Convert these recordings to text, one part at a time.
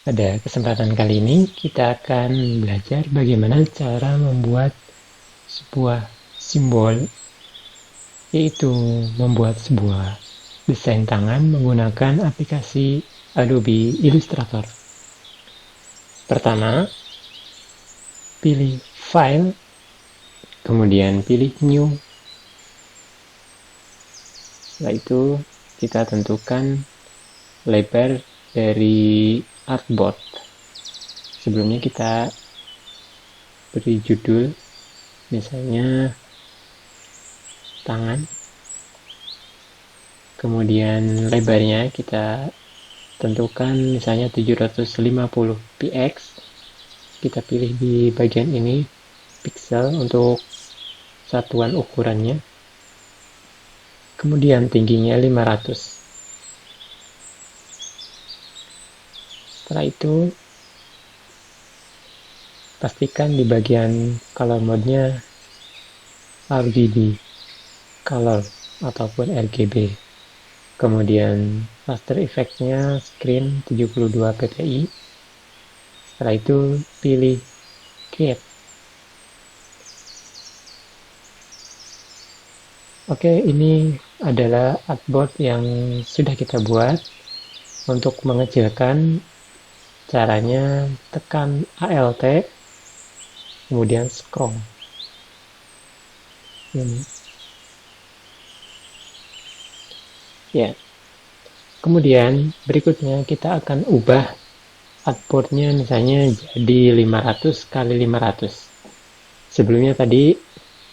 Pada kesempatan kali ini kita akan belajar bagaimana cara membuat sebuah simbol, yaitu membuat sebuah desain tangan menggunakan aplikasi Adobe Illustrator. Pertama, pilih File, kemudian pilih New. Setelah itu kita tentukan lebar dari artboard. Sebelumnya kita beri judul, misalnya tangan. Kemudian lebarnya kita tentukan misalnya 750 px. Kita pilih di bagian ini pixel untuk satuan ukurannya. Kemudian tingginya 500. Setelah itu pastikan di bagian color mode-nya RGB, color ataupun RGB. Kemudian raster effect-nya screen 72 ppi. Setelah itu pilih create. Oke, ini adalah artboard yang sudah kita buat. Untuk mengecilkan, caranya tekan Alt, kemudian scroll. Ini. Ya. Kemudian berikutnya kita akan ubah artboard-nya misalnya jadi 500 kali 500. Sebelumnya tadi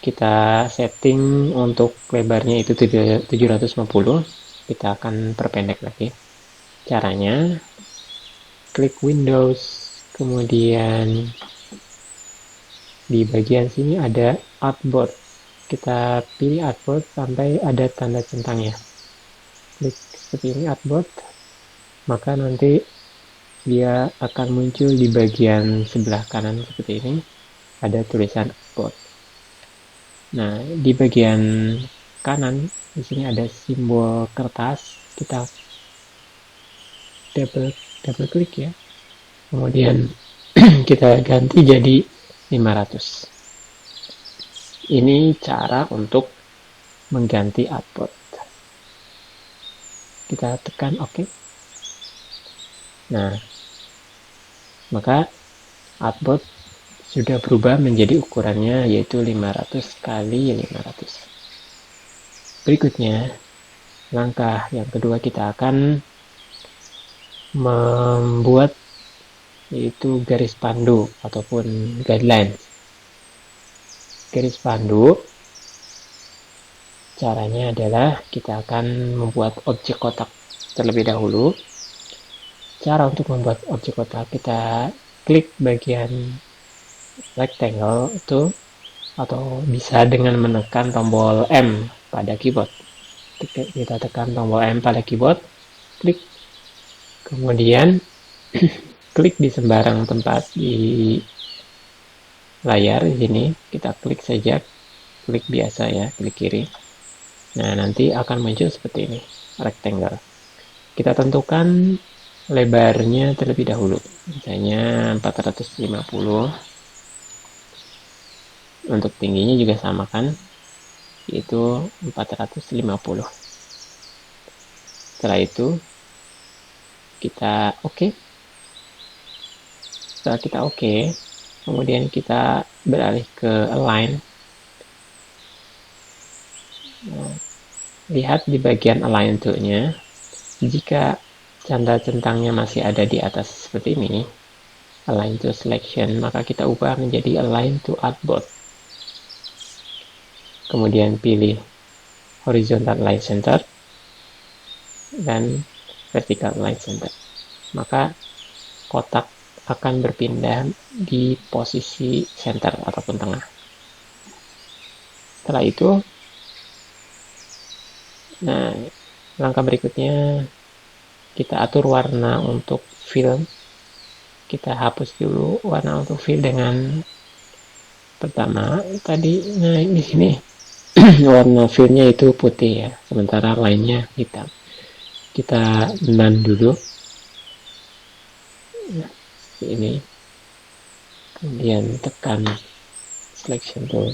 kita setting untuk lebarnya itu 750. Kita akan perpendek lagi. Caranya klik Windows, kemudian di bagian sini ada artboard. Kita pilih artboard sampai ada tanda centangnya. Klik seperti ini artboard, maka nanti dia akan muncul di bagian sebelah kanan seperti ini, ada tulisan artboard. Nah, di bagian kanan di sini ada simbol kertas. Kita double klik ya, kemudian kita ganti jadi 500. Ini cara untuk mengganti artboard. Kita tekan OK. Nah, maka artboard sudah berubah menjadi ukurannya yaitu 500 kali 500. Berikutnya, langkah yang kedua kita akan membuat yaitu garis pandu ataupun guideline. Garis pandu caranya adalah kita akan membuat objek kotak terlebih dahulu. Cara untuk membuat objek kotak, kita klik bagian rectangle itu, atau bisa dengan menekan tombol M pada keyboard. Kita tekan tombol M pada keyboard, klik, kemudian klik di sembarang tempat di layar. Di sini kita klik saja, klik biasa ya, klik kiri. Nah, nanti akan muncul seperti ini, rectangle. Kita tentukan lebarnya terlebih dahulu, misalnya 450. Untuk tingginya juga sama kan, yaitu 450. Setelah itu kita OK. Setelah kita OK, kemudian kita beralih ke align. Nah, lihat di bagian align tool-nya, jika tanda centangnya masih ada di atas seperti ini, align to selection, maka kita ubah menjadi align to artboard. Kemudian pilih horizontal line center dan vertical line center. Maka kotak akan berpindah di posisi center ataupun tengah. Setelah itu, nah, langkah berikutnya kita atur warna untuk fill. Kita hapus dulu warna untuk fill dengan pertama tadi. Nah, di sini warna fillnya itu putih ya, sementara lainnya hitam. Kita none dulu. Nah, ini kemudian tekan selection tool.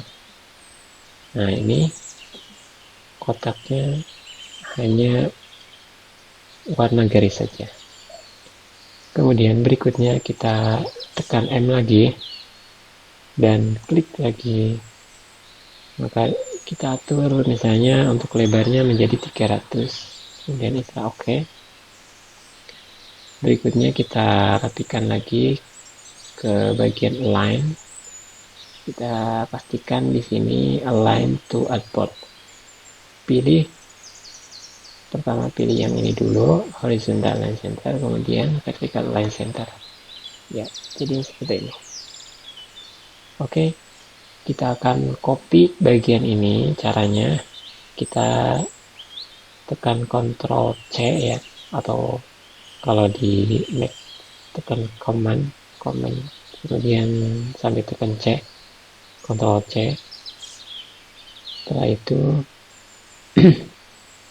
Nah, ini kotaknya hanya warna garis saja. Kemudian berikutnya kita tekan M lagi dan klik lagi. Maka kita atur misalnya untuk lebarnya menjadi 300. Kemudian kita oke. Berikutnya kita rapikan lagi ke bagian align. Kita pastikan di sini align to artboard. Pertama pilih yang ini dulu, horizontal line center, kemudian vertical line center. Ya, jadi seperti ini. Oke, kita akan copy bagian ini. Caranya kita tekan Ctrl C ya, atau kalau di Mac tekan command, kemudian sambil tekan C, Ctrl C. Setelah itu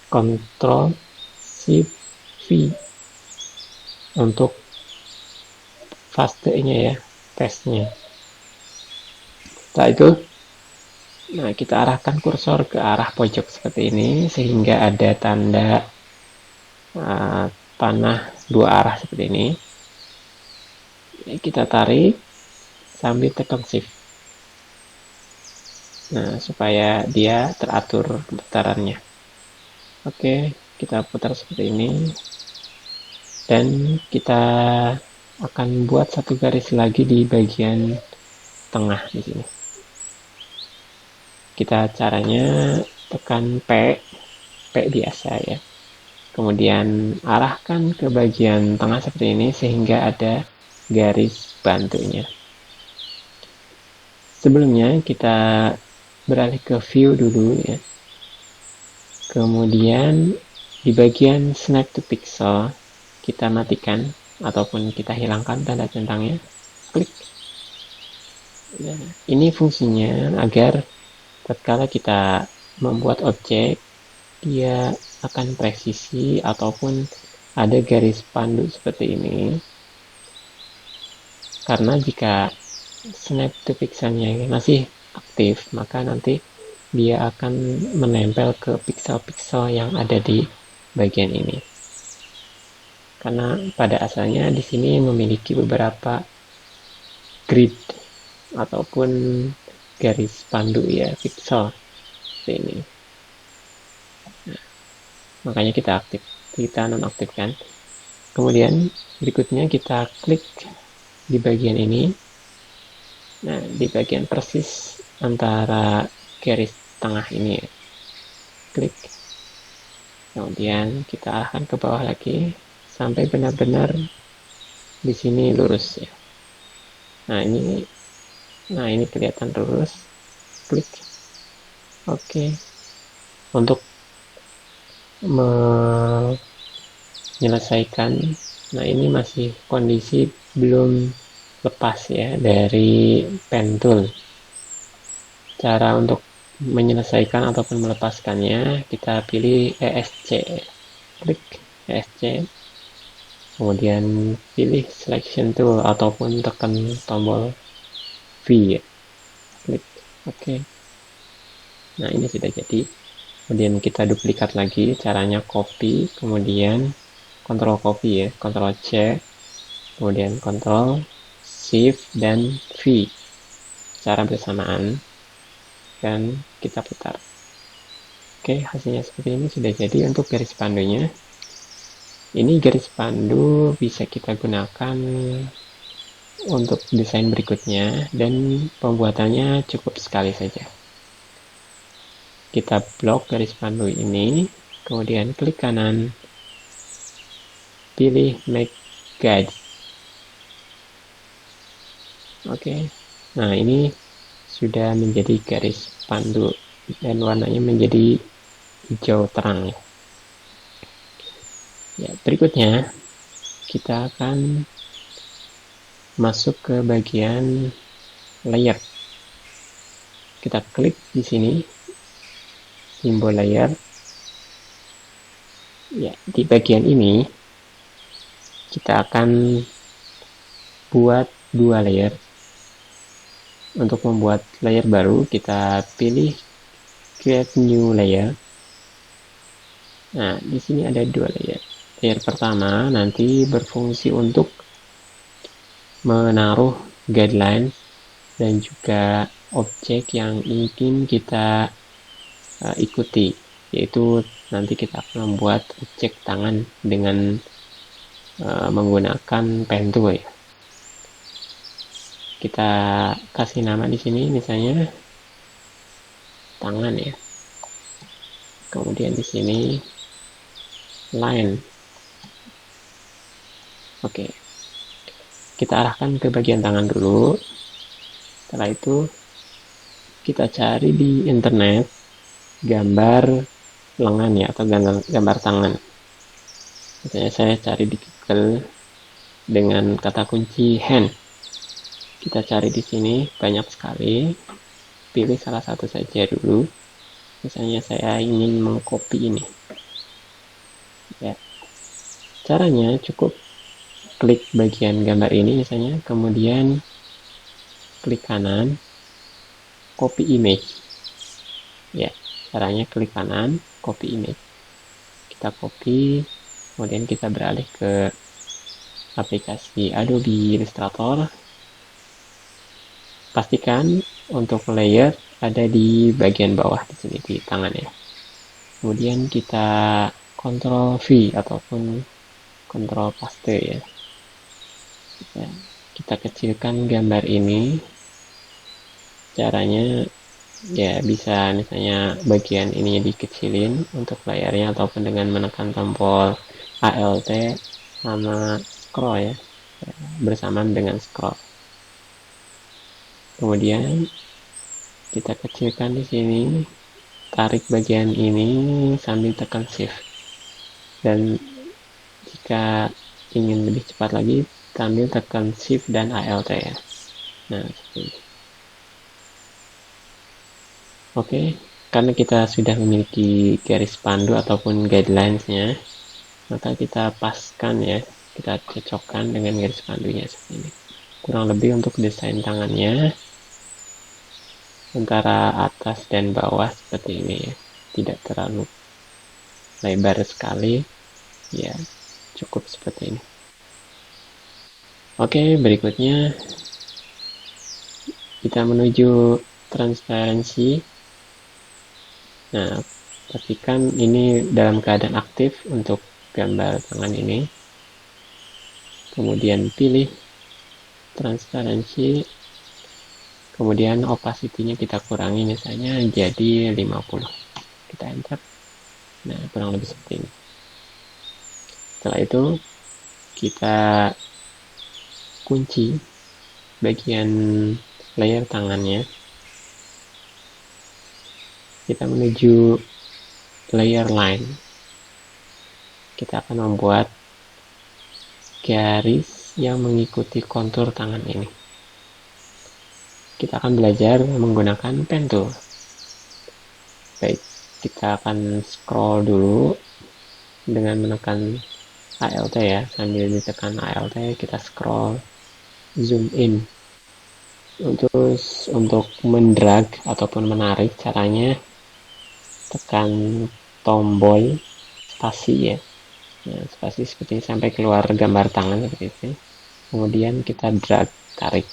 Ctrl Shift V untuk fastenya ya, testnya. Setelah itu, nah kita arahkan kursor ke arah pojok seperti ini sehingga ada tanda panah dua arah seperti ini. Kita tarik sambil tekan shift. Nah, supaya dia teratur putarannya. Oke, kita putar seperti ini. Dan kita akan buat satu garis lagi di bagian tengah di sini. Kita caranya tekan P biasa ya. Kemudian arahkan ke bagian tengah seperti ini sehingga ada garis bantunya. Sebelumnya kita beralih ke view dulu ya. Kemudian di bagian snap to pixel kita matikan ataupun kita hilangkan tanda centangnya. Klik. Nah, ini fungsinya agar tatkala kita membuat objek dia akan presisi ataupun ada garis pandu seperti ini. Karena jika snap to pixelnya masih aktif, maka nanti dia akan menempel ke pixel-pixel yang ada di bagian ini. Karena pada asalnya di sini memiliki beberapa grid ataupun garis pandu ya, pixel seperti ini. Nah, makanya kita nonaktifkan. Kemudian berikutnya kita klik di bagian ini. Nah, di bagian persis antara garis tengah ini, klik. Kemudian kita arahkan ke bawah lagi sampai benar-benar di sini lurus ya. Nah, ini kelihatan lurus. Klik. Oke. Untuk menyelesaikan, nah ini masih kondisi belum lepas ya dari pen tool. Cara untuk menyelesaikan ataupun melepaskannya, kita pilih ESC, klik ESC, kemudian pilih selection tool ataupun tekan tombol V ya. Klik oke. Nah, ini sudah jadi. Kemudian kita duplikat lagi, caranya copy, kemudian Ctrl copy ya, Ctrl C, kemudian Ctrl Shift dan V secara bersamaan, dan kita putar. Oke, hasilnya seperti ini sudah jadi untuk garis pandunya. Ini garis pandu bisa kita gunakan untuk desain berikutnya dan pembuatannya cukup sekali saja. Kita blok garis pandu ini, kemudian klik kanan, pilih Make Guide. Oke, nah ini sudah menjadi garis pandu dan warnanya menjadi hijau terang ya. Ya, berikutnya kita akan masuk ke bagian layer. Kita klik di sini simbol layer. Ya, di bagian ini kita akan buat 2 layer. Untuk membuat layer baru, kita pilih create new layer. Nah, di sini ada 2 layer. Layer pertama nanti berfungsi untuk menaruh guideline dan juga objek yang ingin kita ikuti, yaitu nanti kita akan membuat objek tangan dengan menggunakan pen tool ya. Kita kasih nama di sini misalnya tangan ya. Kemudian di sini line. Oke. Kita arahkan ke bagian tangan dulu. Setelah itu kita cari di internet gambar lengan ya, atau gambar tangan. Misalnya saya cari di Google dengan kata kunci hand. Kita cari di sini banyak sekali. Pilih salah satu saja dulu. Misalnya saya ingin mengcopy ini. Ya. Caranya cukup klik bagian gambar ini misalnya, kemudian klik kanan, copy image. Ya, caranya klik kanan, copy image. Kita copy, kemudian kita beralih ke aplikasi Adobe Illustrator. Pastikan untuk layer ada di bagian bawah di sini di tangan ya. Kemudian kita Ctrl V ataupun Ctrl paste ya. Kita kecilkan gambar ini. Caranya ya bisa misalnya bagian ininya dikecilin untuk layarnya, ataupun dengan menekan tombol Alt sama scroll ya, bersamaan dengan scroll. Kemudian kita kecilkan di sini, tarik bagian ini sambil tekan shift. Dan jika ingin lebih cepat lagi, sambil tekan shift dan Alt ya. Nah, seperti ini. Oke, karena kita sudah memiliki garis pandu ataupun guidelines-nya, maka kita paskan ya, kita cocokkan dengan garis pandunya seperti ini. Kurang lebih untuk desain tangannya antara atas dan bawah seperti ini ya, tidak terlalu lebar sekali ya, cukup seperti ini. Oke, berikutnya kita menuju transparansi. Nah, pastikan ini dalam keadaan aktif untuk gambar tangan ini. Kemudian pilih transparansi. Kemudian opacity-nya kita kurangi misalnya jadi 50. Kita enter. Nah, kurang lebih seperti ini. Setelah itu kita kunci bagian layer tangannya. Kita menuju layer line. Kita akan membuat garis yang mengikuti kontur tangan ini. Kita akan belajar menggunakan pen tool. Baik, kita akan scroll dulu dengan menekan Alt ya, sambil ditekan Alt kita scroll, zoom in. Untuk mendrag ataupun menarik, caranya tekan tombol spasi ya. Nah, spasi seperti ini sampai keluar gambar tangan seperti itu. Kemudian kita drag, tarik.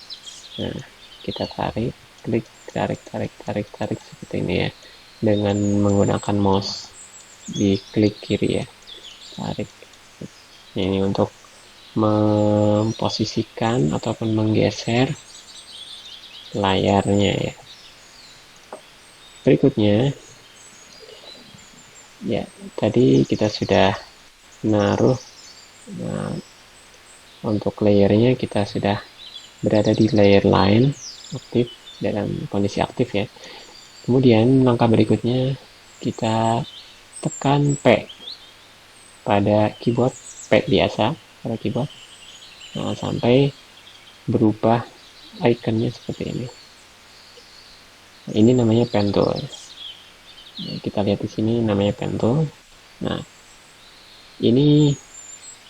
Nah, kita tarik, klik, tarik seperti ini ya. Dengan menggunakan mouse di klik kiri ya. Tarik. Ini untuk memposisikan ataupun menggeser layarnya ya. Berikutnya ya, tadi kita sudah menaruh untuk layernya, kita sudah berada di layer line aktif, dalam kondisi aktif ya. Kemudian langkah berikutnya kita tekan P pada keyboard, P biasa pada keyboard, sampai berubah ikonnya seperti ini. Ini namanya pen tool. Kita lihat di sini namanya pen tool. Nah, ini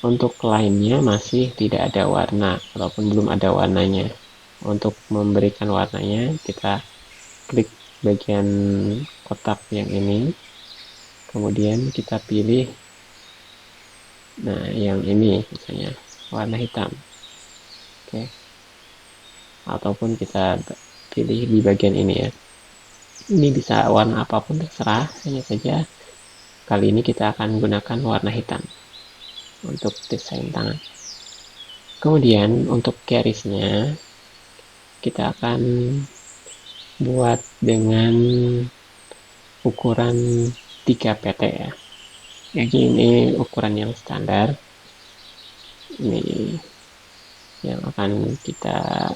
Untuk lainnya masih tidak ada warna, walaupun belum ada warnanya. Untuk memberikan warnanya, kita klik bagian kotak yang ini, kemudian kita pilih, nah yang ini misalnya, warna hitam. Oke. Ataupun kita pilih di bagian ini ya. Ini bisa warna apapun terserah, hanya saja kali ini kita akan gunakan warna hitam untuk desain tangan. Kemudian untuk garisnya kita akan buat dengan ukuran 3 pt ya. Jadi ini ukuran yang standar. Ini yang akan kita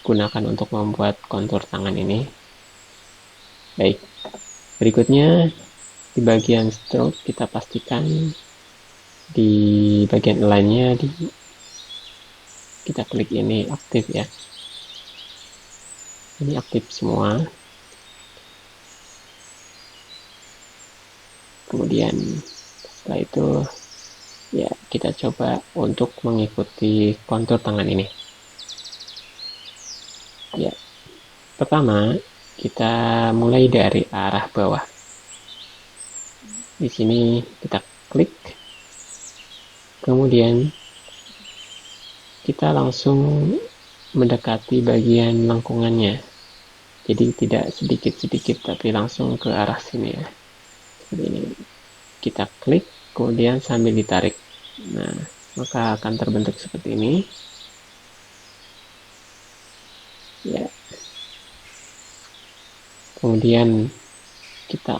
gunakan untuk membuat kontur tangan ini. Baik, berikutnya di bagian stroke kita pastikan di bagian align-nya kita klik ini aktif ya. Ini aktif semua. Kemudian setelah itu ya kita coba untuk mengikuti kontur tangan ini. Ya, pertama kita mulai dari arah bawah. Di sini kita klik, kemudian kita langsung mendekati bagian lengkungannya. Jadi tidak sedikit-sedikit tapi langsung ke arah sini ya. Seperti ini. Kita klik, kemudian sambil ditarik. Nah, maka akan terbentuk seperti ini. Ya. Kemudian kita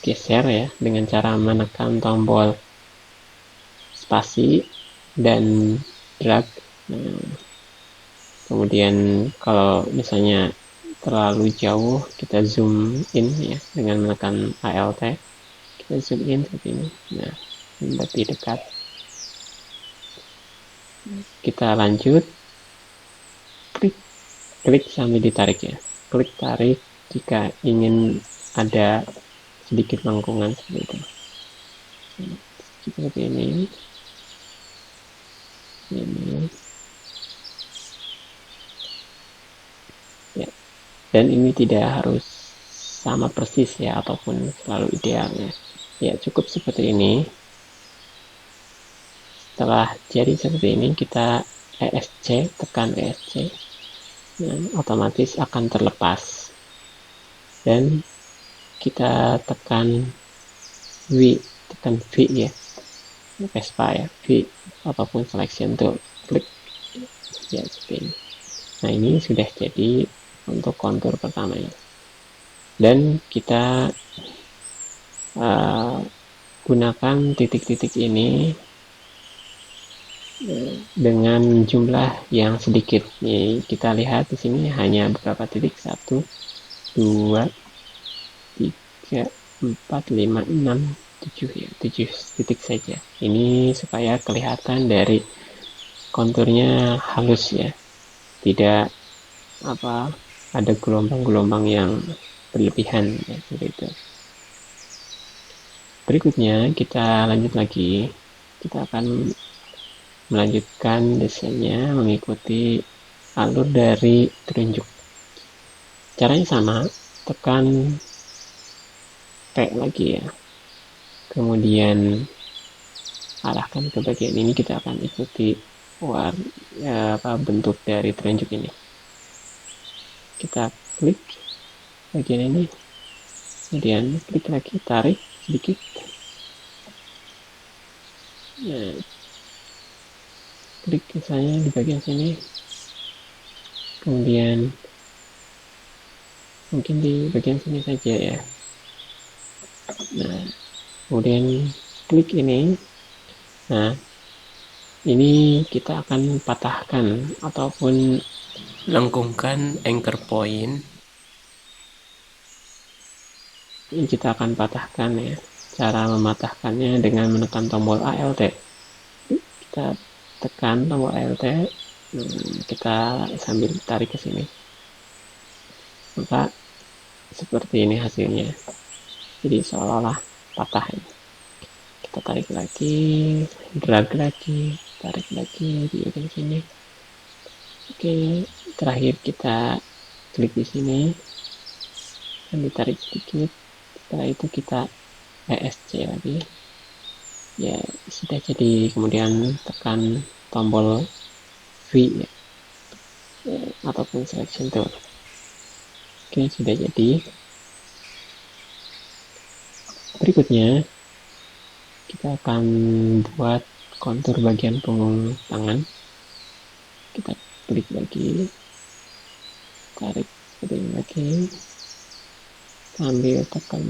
geser ya dengan cara menekan tombol spasi dan drag. Nah, kemudian kalau misalnya terlalu jauh kita zoom in ya dengan menekan Alt. Kita zoom in seperti ini. Nah, lebih dekat. Kita lanjut. Klik sambil ditarik ya. Klik tarik jika ingin ada sedikit lengkungan seperti itu. Seperti ini. Ya. Dan ini tidak harus sama persis ya ataupun selalu idealnya. Ya, cukup seperti ini. Setelah jadi seperti ini, kita ESC, tekan ESC. Nah, otomatis akan terlepas. Dan kita tekan V, tekan V ya. Vespa ya, V apapun selection tuh klik ya seperti ini. Nah, ini sudah jadi untuk kontur pertamanya. Dan kita gunakan titik-titik ini dengan jumlah yang sedikit. Nih, kita lihat di sini hanya beberapa titik, 1, 2, 3, 4, 5, 6, 7 ya, 7 titik saja. Ini supaya kelihatan dari konturnya halus ya, tidak ada gelombang-gelombang yang berlebihan ya, seperti itu. Berikutnya kita lanjut lagi. Kita akan melanjutkan desainnya mengikuti alur dari telunjuk. Caranya sama, tekan P lagi ya. Kemudian arahkan ke bagian ini, kita akan ikuti bentuk dari telunjuk ini. Kita klik bagian ini, kemudian klik lagi, tarik sedikit. Nah, klik misalnya di bagian sini, kemudian mungkin di bagian sini saja ya. Nah, kemudian klik ini. Nah, ini kita akan patahkan ataupun lengkungkan anchor point. Ini kita akan patahkan ya. Cara mematahkannya dengan menekan tombol Alt. Kita tekan tombol Alt, kita sambil tarik ke sini, maka seperti ini hasilnya. Jadi seolah-olah patah ini. kita tarik lagi, drag lagi, tarik lagi di ujung sini. Oke, terakhir kita klik di sini dan ditarik sedikit. Setelah itu kita ESC lagi. Ya, sudah jadi. Kemudian tekan tombol V ya, ataupun selection tool. Oke, sudah jadi. Berikutnya kita akan buat kontur bagian punggung tangan. Kita klik lagi, tarik seperti ini lagi, sambil tekan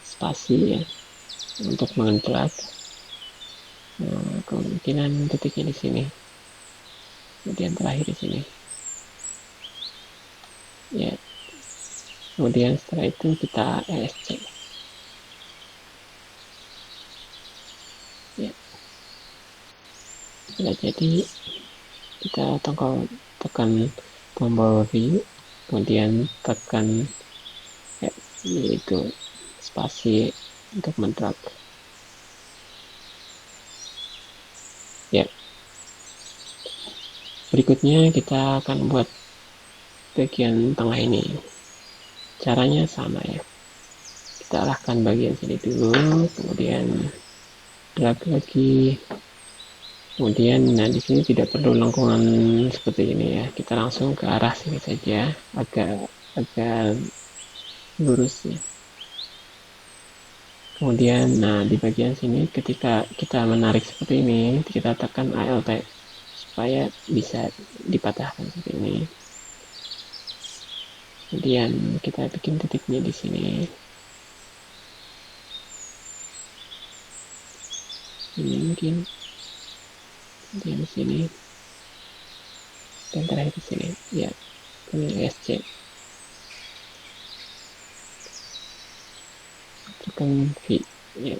spasi ya untuk mengedrak. Nah, kemungkinan titiknya di sini, kemudian terakhir di sini. Ya, kemudian setelah itu kita ESC. Ya, sudah jadi. Kita tekan tombol V, kemudian tekan yaitu spasi untuk mendrag. Ya, berikutnya kita akan buat bagian tengah ini. Caranya sama ya, kita arahkan bagian sini dulu, kemudian drag lagi, kemudian nah di sini tidak perlu lengkungan seperti ini ya, kita langsung ke arah sini saja, agak lurus ya. Kemudian nah di bagian sini ketika kita menarik seperti ini, kita tekan Alt supaya bisa dipatahkan seperti ini. Kemudian kita bikin titiknya di sini. Ini mungkin di sini dan terakhir di sini. Ya, ini SC. Tekan V. Ya,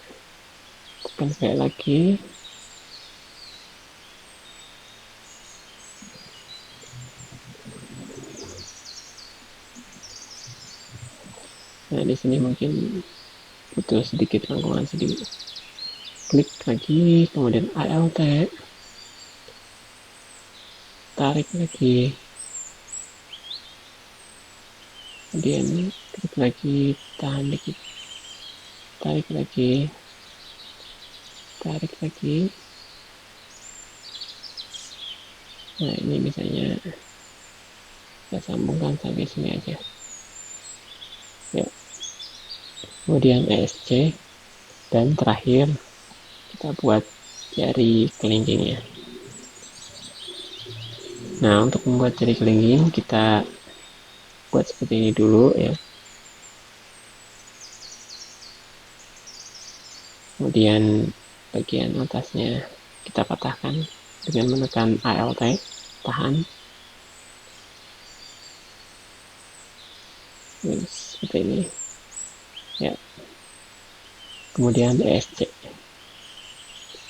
tekan V lagi. Nah, di sini mungkin butuh sedikit lengkungan sedikit. Klik lagi, kemudian Alt, tarik lagi, kemudian klik lagi, tahan dikit, tarik lagi, tarik lagi. Nah, ini misalnya kita sambungkan sampai sini aja. Ya, kemudian ESC, dan terakhir kita buat jari kelingkingnya. Nah, untuk membuat jari kelingking kita buat seperti ini dulu ya. Kemudian bagian atasnya kita patahkan dengan menekan Alt, tahan. Seperti ini ya. Kemudian ESC.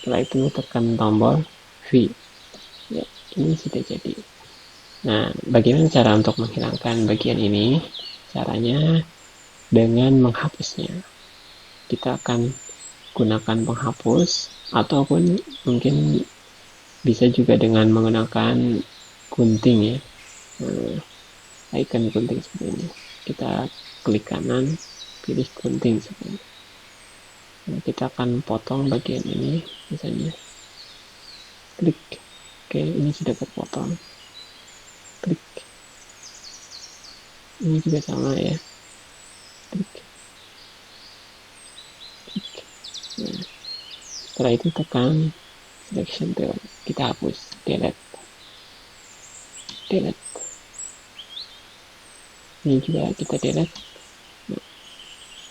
Setelah itu tekan tombol V. Ya, ini sudah jadi. Nah, bagaimana cara untuk menghilangkan bagian ini? Caranya dengan menghapusnya. Kita akan gunakan penghapus ataupun mungkin bisa juga dengan menggunakan gunting ya. Icon gunting seperti ini. Kita klik kanan, pilih gunting seperti ini. Nah, kita akan potong bagian ini misalnya. Klik. Oke, ini sudah terpotong. Klik. Ini juga sama ya. Klik. Klik. Nah, setelah itu tekan selection tool. Kita hapus. Delete. Delete. Ini juga kita delete. Nah,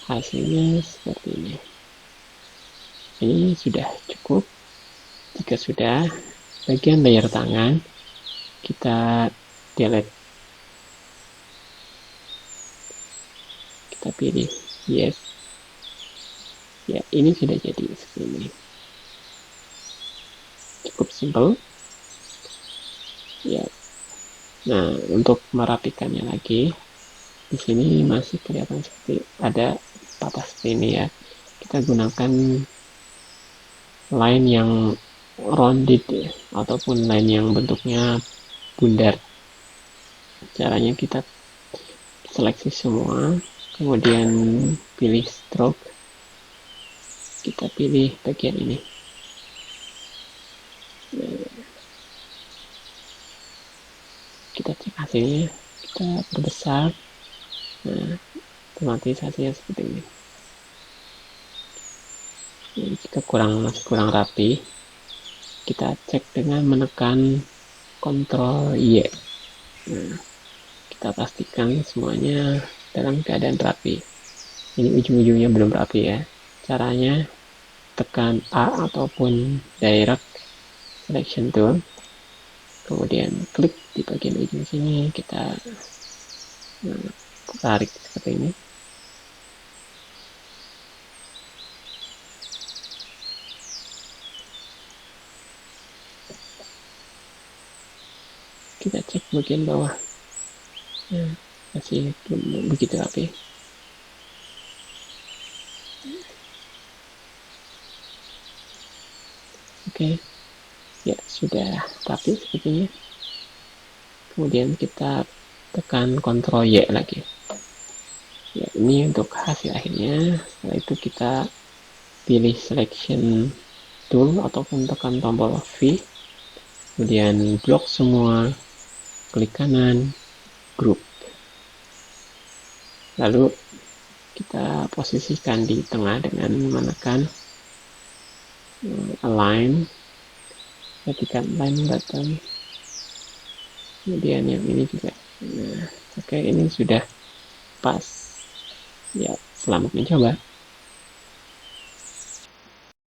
hasilnya seperti ini. Ini sudah cukup. Jika sudah, bagian layar tangan kita delete. Kita pilih yes. Ya, ini sudah jadi seperti ini. Cukup simpel. Ya. Nah, untuk merapikannya lagi, di sini masih kelihatan seperti ada patah seperti ini ya. kita gunakan line yang rounded ya, ataupun line yang bentuknya bundar. Caranya kita seleksi semua, kemudian pilih stroke, kita pilih bagian ini. Kita cek hasilnya, kita perbesar. Nah, otomatis hasilnya seperti ini. Jadi, jika masih kurang rapi, kita cek dengan menekan Ctrl Y. Nah, kita pastikan semuanya dalam keadaan rapi. Ini ujung-ujungnya belum rapi ya. Caranya tekan A ataupun Direct Selection Tool, kemudian klik di bagian ujung sini, kita tarik seperti ini. Kita cek bagian bawah, masih belum begitu rapi. Oke, ya sudah rapi sepertinya. Kemudian kita tekan Ctrl Y lagi. Ya, ini untuk hasil akhirnya. Setelah itu kita pilih Selection Tool ataupun tekan tombol V, kemudian blok semua, klik kanan, group. Lalu kita posisikan di tengah dengan menekan Align, ketika Align button, kemudian yang ini juga. Nah, oke, ini sudah pas. Ya, selamat mencoba.